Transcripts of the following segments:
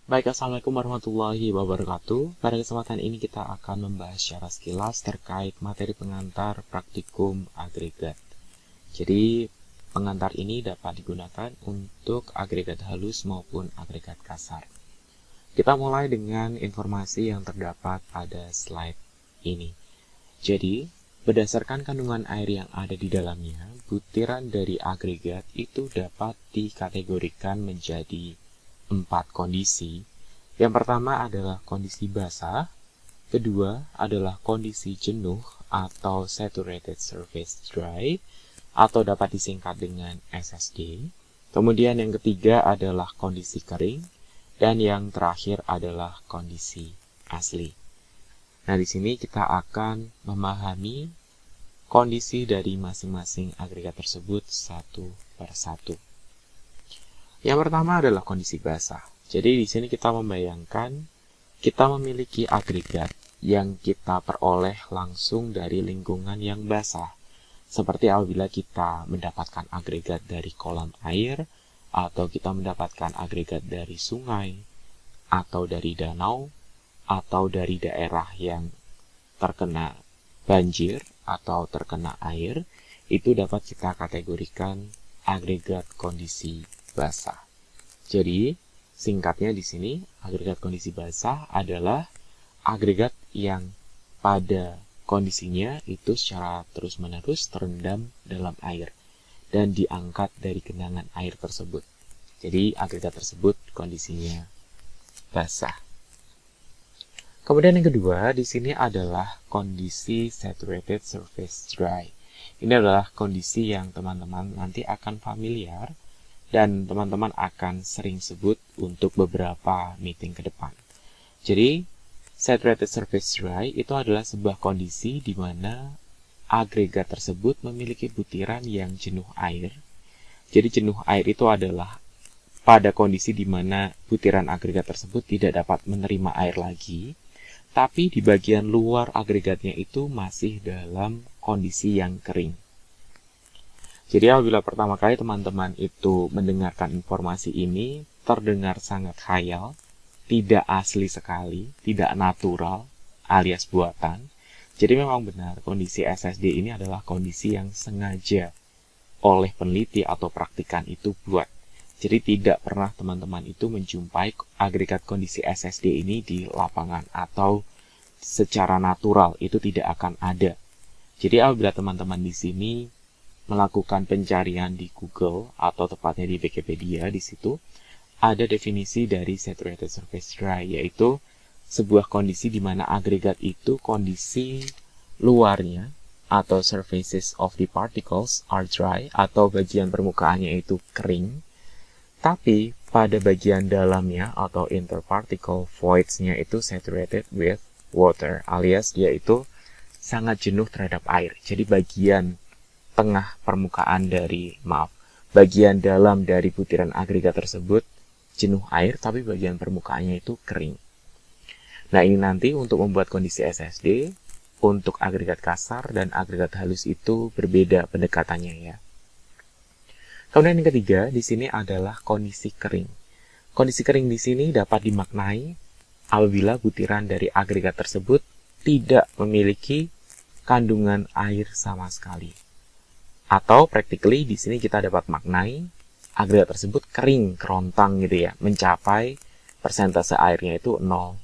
Baik, Assalamualaikum warahmatullahi wabarakatuh. Pada kesempatan ini kita akan membahas secara sekilas terkait materi pengantar praktikum agregat. Jadi, pengantar ini dapat digunakan untuk agregat halus maupun agregat kasar. Kita mulai dengan informasi yang terdapat pada slide ini. Jadi, berdasarkan kandungan air yang ada di dalamnya, butiran dari agregat itu dapat dikategorikan menjadi 4 kondisi. Yang pertama adalah kondisi basah, kedua adalah kondisi jenuh atau saturated surface dry, atau dapat disingkat dengan SSD. Kemudian yang ketiga adalah kondisi kering, dan yang terakhir adalah kondisi asli. Nah, di sini kita akan memahami kondisi dari masing-masing agregat tersebut satu per satu. Yang pertama adalah kondisi basah. Jadi di sini kita membayangkan kita memiliki agregat yang kita peroleh langsung dari lingkungan yang basah. Seperti apabila kita mendapatkan agregat dari kolam air, atau kita mendapatkan agregat dari sungai, atau dari danau, atau dari daerah yang terkena banjir atau terkena air, itu dapat kita kategorikan agregat kondisi basah. Jadi, singkatnya di sini, agregat kondisi basah adalah agregat yang pada kondisinya itu secara terus-menerus terendam dalam air dan diangkat dari genangan air tersebut. Jadi, agregat tersebut kondisinya basah. Kemudian yang kedua, di sini adalah kondisi saturated surface dry. Ini adalah kondisi yang teman-teman nanti akan familiar dan teman-teman akan sering sebut untuk beberapa meeting ke depan. Jadi, saturated surface dry itu adalah sebuah kondisi di mana agregat tersebut memiliki butiran yang jenuh air. Jadi, jenuh air itu adalah pada kondisi di mana butiran agregat tersebut tidak dapat menerima air lagi, tapi di bagian luar agregatnya itu masih dalam kondisi yang kering. Jadi apabila pertama kali teman-teman itu mendengarkan informasi ini, terdengar sangat khayal, tidak asli sekali, tidak natural, alias buatan. Jadi memang benar, kondisi SSD ini adalah kondisi yang sengaja oleh peneliti atau praktikan itu buat. Jadi tidak pernah teman-teman itu menjumpai agregat kondisi SSD ini di lapangan atau secara natural itu tidak akan ada. Jadi apabila teman-teman di sini melakukan pencarian di Google atau tepatnya di Wikipedia, di situ ada definisi dari saturated surface dry, yaitu sebuah kondisi di mana agregat itu kondisi luarnya atau surfaces of the particles are dry atau bagian permukaannya itu kering, tapi pada bagian dalamnya atau interparticle voids-nya itu saturated with water, alias dia itu sangat jenuh terhadap air. Jadi bagian tengah permukaan bagian dalam dari butiran agregat tersebut jenuh air, tapi bagian permukaannya itu kering. Nah, ini nanti untuk membuat kondisi SSD, untuk agregat kasar dan agregat halus itu berbeda pendekatannya ya. Kemudian yang ketiga, di sini adalah kondisi kering. Kondisi kering di sini dapat dimaknai apabila butiran dari agregat tersebut tidak memiliki kandungan air sama sekali. Atau practically di sini kita dapat maknai agregat tersebut kering, kerontang gitu ya, mencapai persentase airnya itu 0%.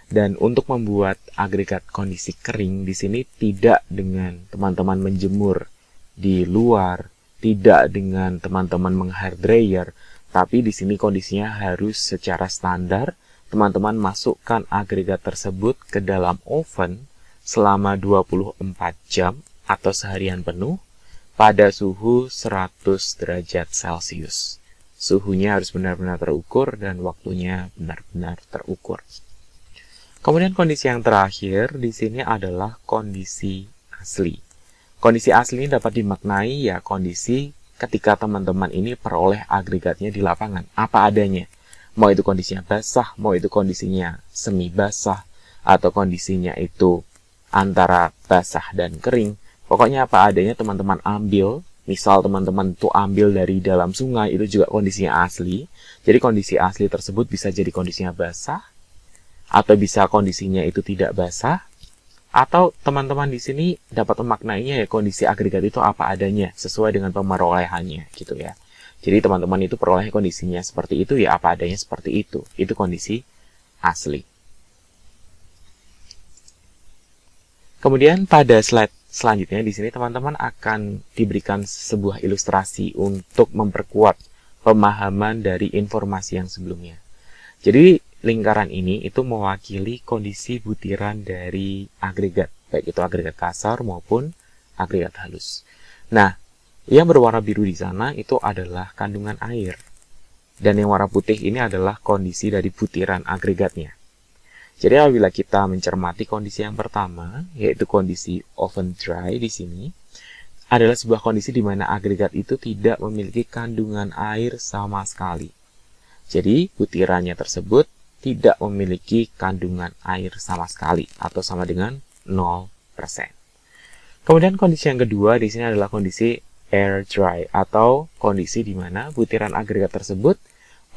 Dan untuk membuat agregat kondisi kering di sini tidak dengan teman-teman menjemur di luar, tidak dengan teman-teman meng-hair dryer, tapi di sini kondisinya harus secara standar teman-teman masukkan agregat tersebut ke dalam oven selama 24 jam atau seharian penuh pada suhu 100 derajat Celcius. Suhunya harus benar-benar terukur dan waktunya benar-benar terukur. Kemudian kondisi yang terakhir di sini adalah kondisi asli. Kondisi asli ini dapat dimaknai ya kondisi ketika teman-teman ini peroleh agregatnya di lapangan, apa adanya. Mau itu kondisinya basah, mau itu kondisinya semi basah, atau kondisinya itu antara basah dan kering. Pokoknya apa adanya teman-teman ambil Misal teman-teman itu ambil dari dalam sungai, itu juga kondisinya asli. Jadi kondisi asli tersebut bisa jadi kondisinya basah, atau bisa kondisinya itu tidak basah, atau teman-teman di sini dapat memaknainya ya kondisi agregat itu apa adanya, sesuai dengan pemerolehannya gitu ya. Jadi teman-teman itu peroleh kondisinya seperti itu ya apa adanya seperti itu. Itu kondisi asli. Kemudian pada slide selanjutnya di sini teman-teman akan diberikan sebuah ilustrasi untuk memperkuat pemahaman dari informasi yang sebelumnya. Jadi lingkaran ini itu mewakili kondisi butiran dari agregat, baik itu agregat kasar maupun agregat halus. Nah, yang berwarna biru di sana itu adalah kandungan air. Dan yang warna putih ini adalah kondisi dari butiran agregatnya. Jadi apabila kita mencermati kondisi yang pertama, yaitu kondisi oven dry di sini, adalah sebuah kondisi di mana agregat itu tidak memiliki kandungan air sama sekali. Jadi butirannya tersebut tidak memiliki kandungan air sama sekali atau sama dengan 0%. Kemudian kondisi yang kedua di sini adalah kondisi air dry atau kondisi di mana butiran agregat tersebut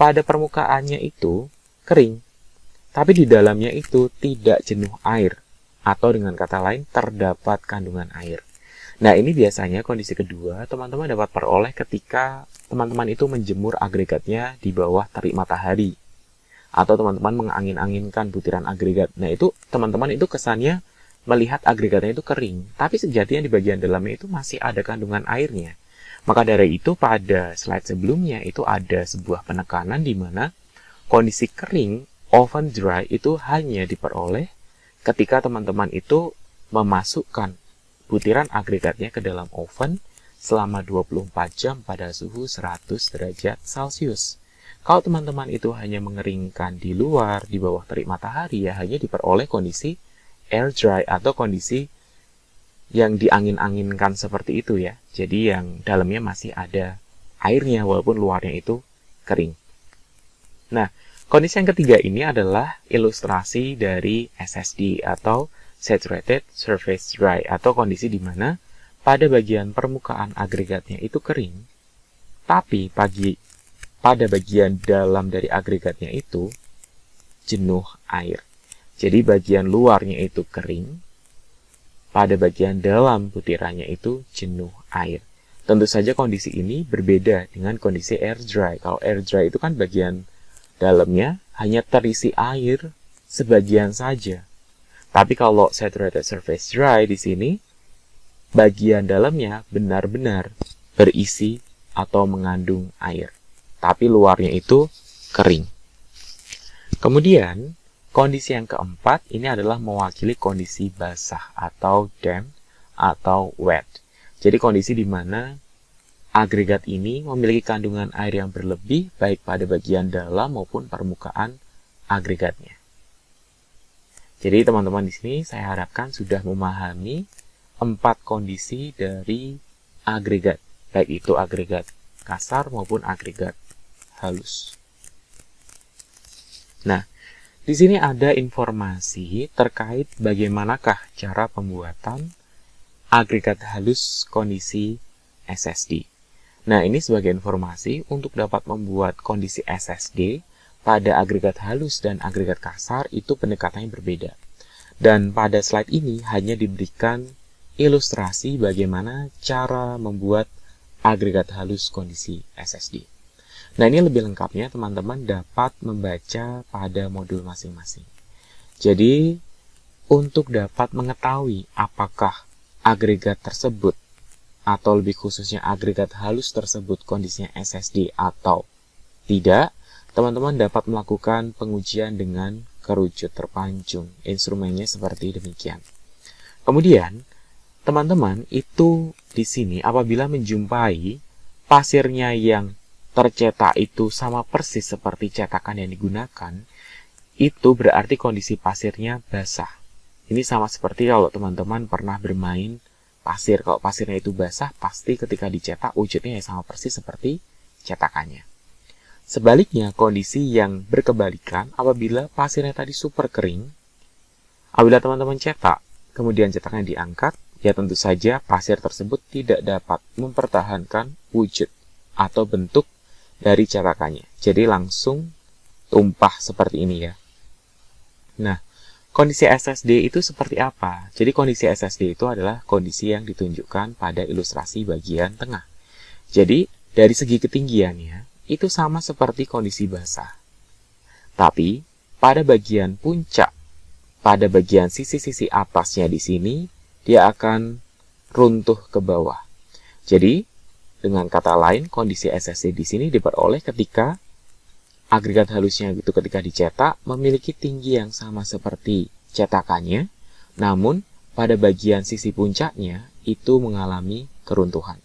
pada permukaannya itu kering. Tapi di dalamnya itu tidak jenuh air, atau dengan kata lain terdapat kandungan air. Nah ini biasanya kondisi kedua teman-teman dapat peroleh ketika teman-teman itu menjemur agregatnya di bawah terik matahari. Atau teman-teman mengangin-anginkan butiran agregat. Nah itu teman-teman itu kesannya melihat agregatnya itu kering. Tapi sejatinya di bagian dalamnya itu masih ada kandungan airnya. Maka dari itu pada slide sebelumnya itu ada sebuah penekanan di mana kondisi kering oven dry itu hanya diperoleh ketika teman-teman itu memasukkan butiran agregatnya ke dalam oven selama 24 jam pada suhu 100 derajat Celcius. Kalau teman-teman itu hanya mengeringkan di luar, di bawah terik matahari, ya hanya diperoleh kondisi air dry atau kondisi yang diangin-anginkan seperti itu ya. Jadi yang dalamnya masih ada airnya walaupun luarnya itu kering. Nah, kondisi yang ketiga ini adalah ilustrasi dari SSD atau Saturated Surface Dry atau kondisi di mana pada bagian permukaan agregatnya itu kering, tapi pada bagian dalam dari agregatnya itu jenuh air. Jadi bagian luarnya itu kering, pada bagian dalam butirannya itu jenuh air. Tentu saja kondisi ini berbeda dengan kondisi air dry. Kalau air dry itu kan bagian dalamnya hanya terisi air sebagian saja. Tapi kalau saturated surface dry di sini, bagian dalamnya benar-benar berisi atau mengandung air. Tapi luarnya itu kering. Kemudian, kondisi yang keempat ini adalah mewakili kondisi basah atau damp atau wet. Jadi kondisi di mana agregat ini memiliki kandungan air yang berlebih baik pada bagian dalam maupun permukaan agregatnya. Jadi teman-teman di sini saya harapkan sudah memahami 4 kondisi dari agregat, baik itu agregat kasar maupun agregat halus. Nah, di sini ada informasi terkait bagaimanakah cara pembuatan agregat halus kondisi SSD. Nah, ini sebagai informasi untuk dapat membuat kondisi SSD pada agregat halus dan agregat kasar itu pendekatannya berbeda. Dan pada slide ini hanya diberikan ilustrasi bagaimana cara membuat agregat halus kondisi SSD. Nah, ini lebih lengkapnya teman-teman dapat membaca pada modul masing-masing. Jadi, untuk dapat mengetahui apakah agregat tersebut atau lebih khususnya agregat halus tersebut kondisinya SSD atau tidak, teman-teman dapat melakukan pengujian dengan kerucut terpancung. Instrumennya seperti demikian. Kemudian, teman-teman itu di sini apabila menjumpai pasirnya yang tercetak itu sama persis seperti cetakan yang digunakan, itu berarti kondisi pasirnya basah. Ini sama seperti kalau teman-teman pernah bermain pasir. Kalau pasirnya itu basah, pasti ketika dicetak wujudnya sama persis seperti cetakannya. Sebaliknya, kondisi yang berkebalikan apabila pasirnya tadi super kering, apabila teman-teman cetak, kemudian cetaknya diangkat, ya tentu saja pasir tersebut tidak dapat mempertahankan wujud atau bentuk dari cetakannya. Jadi langsung tumpah seperti ini ya. Nah, kondisi SSD itu seperti apa? Jadi kondisi SSD itu adalah kondisi yang ditunjukkan pada ilustrasi bagian tengah. Jadi dari segi ketinggiannya itu sama seperti kondisi basah. Tapi pada bagian puncak, pada bagian sisi-sisi atasnya di sini, dia akan runtuh ke bawah. Jadi dengan kata lain, kondisi SSD di sini diperoleh ketika agregat halusnya itu ketika dicetak memiliki tinggi yang sama seperti cetakannya, namun pada bagian sisi puncaknya itu mengalami keruntuhan.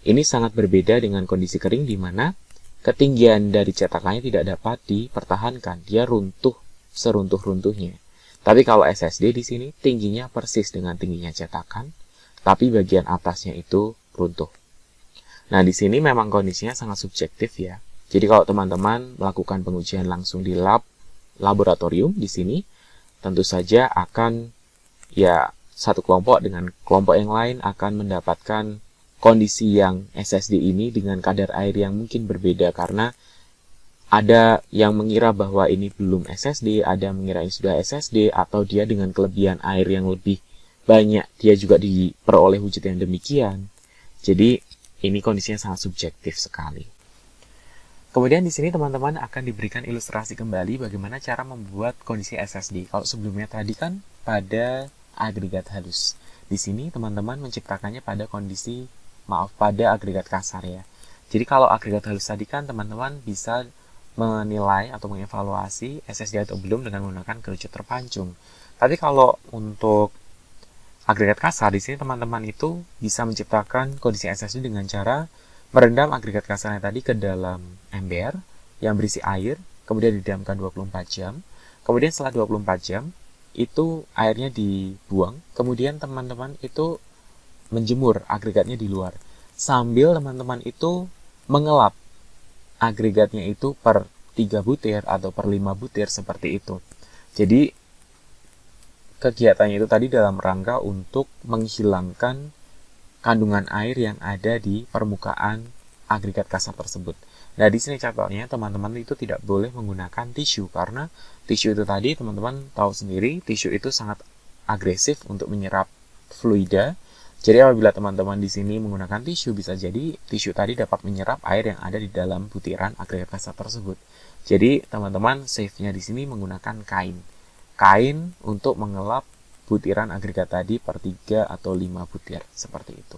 Ini sangat berbeda dengan kondisi kering di mana ketinggian dari cetakannya tidak dapat dipertahankan, dia runtuh seruntuh-runtuhnya. Tapi kalau SSD di sini tingginya persis dengan tingginya cetakan, tapi bagian atasnya itu runtuh. Nah, di sini memang kondisinya sangat subjektif ya. Jadi kalau teman-teman melakukan pengujian langsung di laboratorium di sini, tentu saja akan ya satu kelompok dengan kelompok yang lain akan mendapatkan kondisi yang SSD ini dengan kadar air yang mungkin berbeda karena ada yang mengira bahwa ini belum SSD, ada yang mengira ini sudah SSD, atau dia dengan kelebihan air yang lebih banyak, dia juga diperoleh wujud yang demikian. Jadi ini kondisinya sangat subjektif sekali. Kemudian di sini teman-teman akan diberikan ilustrasi kembali bagaimana cara membuat kondisi SSD. Kalau sebelumnya tadi kan pada agregat halus. Di sini teman-teman menciptakannya pada pada agregat kasar ya. Jadi kalau agregat halus tadi kan teman-teman bisa menilai atau mengevaluasi SSD atau belum dengan menggunakan kerucut terpancung. Tapi kalau untuk agregat kasar di sini teman-teman itu bisa menciptakan kondisi SSD dengan cara merendam agregat kasarnya tadi ke dalam ember yang berisi air, kemudian didiamkan 24 jam. Kemudian setelah 24 jam, itu airnya dibuang. Kemudian teman-teman itu menjemur agregatnya di luar. Sambil teman-teman itu mengelap agregatnya itu per 3 butir atau per 5 butir seperti itu. Jadi, kegiatannya itu tadi dalam rangka untuk menghilangkan kandungan air yang ada di permukaan agregat kasar tersebut. Nah, di sini contohnya teman-teman itu tidak boleh menggunakan tisu karena tisu itu tadi teman-teman tahu sendiri, tisu itu sangat agresif untuk menyerap fluida. Jadi apabila teman-teman di sini menggunakan tisu, bisa jadi tisu tadi dapat menyerap air yang ada di dalam butiran agregat kasar tersebut. Jadi teman-teman save-nya di sini menggunakan kain. Kain untuk mengelap butiran agregat tadi per 3 atau 5 butir, seperti itu.